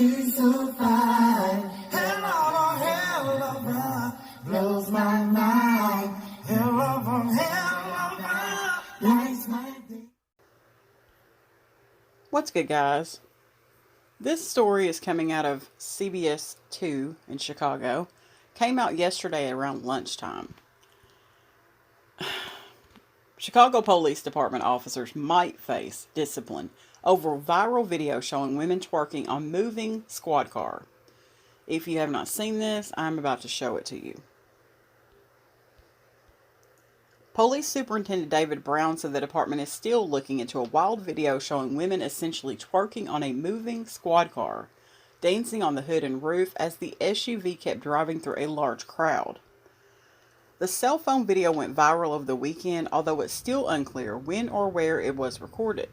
she's so fine. Hell of a ride, blows my mind. Hell of a ride, lights my day. What's good, guys? This story is coming out of CBS 2 in Chicago. Came out yesterday around lunchtime. Chicago Police Department officers might face discipline over viral video showing women twerking on moving squad car. If you have not seen this, I'm about to show it to you. Police Superintendent David Brown said the department is still looking into a wild video showing women essentially twerking on a moving squad car, dancing on the hood and roof as the SUV kept driving through a large crowd. The cell phone video went viral over the weekend, although it's still unclear when or where it was recorded.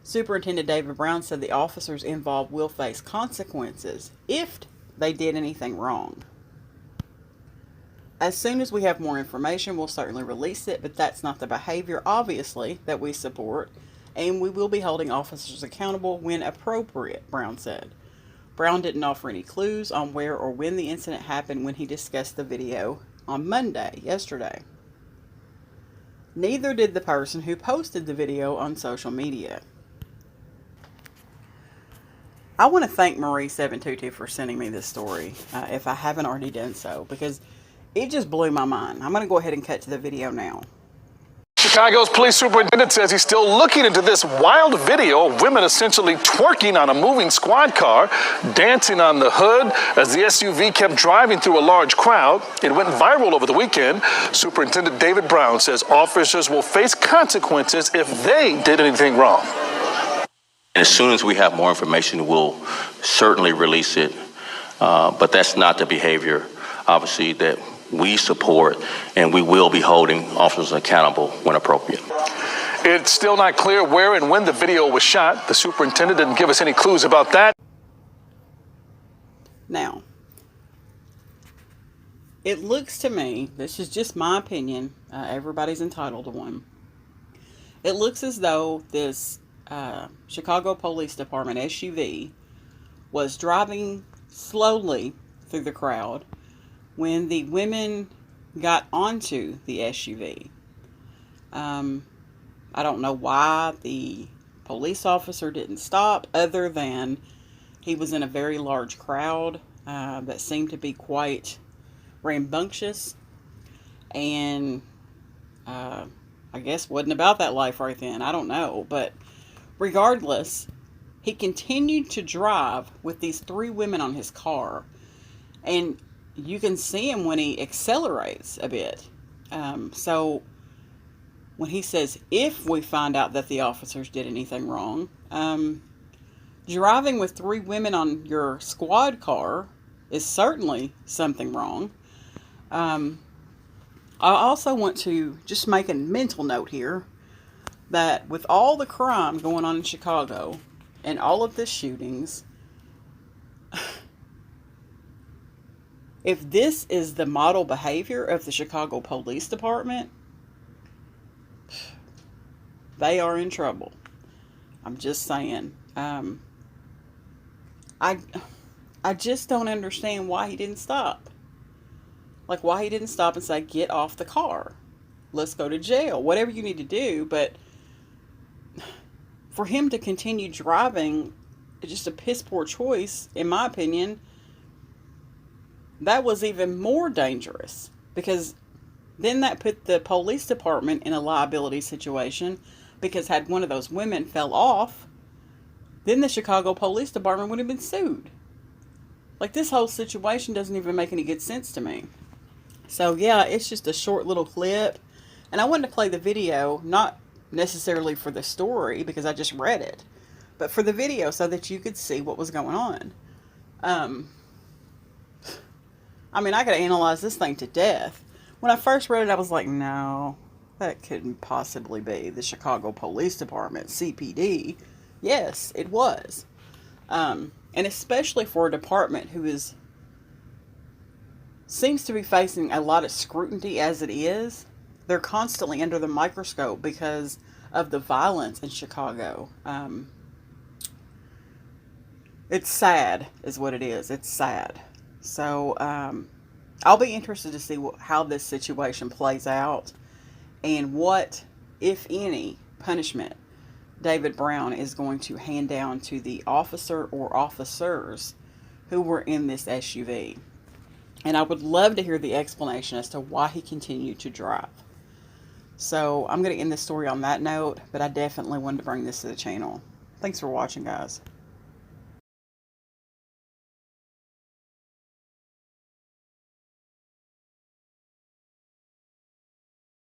Superintendent David Brown said the officers involved will face consequences if they did anything wrong. As soon as we have more information, we'll certainly release it, but that's not the behavior, obviously, that we support, and we will be holding officers accountable when appropriate, Brown said. Brown didn't offer any clues on where or when the incident happened when he discussed the video on yesterday. Neither did the person who posted the video on social media. I want to thank Marie722 for sending me this story, if I haven't already done so, because it just blew my mind. I'm going to go ahead and cut to the video now. Chicago's police superintendent says he's still looking into this wild video of women essentially twerking on a moving squad car, dancing on the hood as the SUV kept driving through a large crowd. It went viral over the weekend. Superintendent David Brown says officers will face consequences if they did anything wrong. As soon as we have more information, we'll certainly release it. But that's not the behavior, obviously, that we support, and we will be holding officers accountable when appropriate. It's still not clear where and when the video was shot. The superintendent didn't give us any clues about that. Now, it looks to me, this is just my opinion, everybody's entitled to one. It looks as though this Chicago Police Department SUV was driving slowly through the crowd when the women got onto the SUV. I don't know why the police officer didn't stop, other than he was in a very large crowd that seemed to be quite rambunctious, and I guess wasn't about that life right then. I don't know, but regardless, he continued to drive with these three women on his car, and you can see him when he accelerates a bit. So when he says, if we find out that the officers did anything wrong, driving with three women on your squad car is certainly something wrong. I also want to just make a mental note here that with all the crime going on in Chicago and all of the shootings, if this is the model behavior of the Chicago Police Department, they are in trouble. I'm just saying. I just don't understand why he didn't stop. Like, why he didn't stop and say, get off the car. Let's go to jail. Whatever you need to do. But for him to continue driving, it's just a piss poor choice, in my opinion. That was even more dangerous, because then that put the police department in a liability situation, because had one of those women fell off, then the Chicago Police Department would have been sued. Like, this whole situation doesn't even make any good sense to me. So yeah, it's just a short little clip, and I wanted to play the video, not necessarily for the story because I just read it, but for the video so that you could see what was going on. I mean, I could analyze this thing to death. When I first read it, I was like, no, that couldn't possibly be the Chicago Police Department, CPD. Yes, it was. And especially for a department who seems to be facing a lot of scrutiny as it is. They're constantly under the microscope because of the violence in Chicago. It's sad, is what it is. It's sad. So, I'll be interested to see how this situation plays out and what, if any, punishment David Brown is going to hand down to the officer or officers who were in this SUV. And I would love to hear the explanation as to why he continued to drive. So I'm going to end this story on that note, but I definitely wanted to bring this to the channel. Thanks for watching, guys.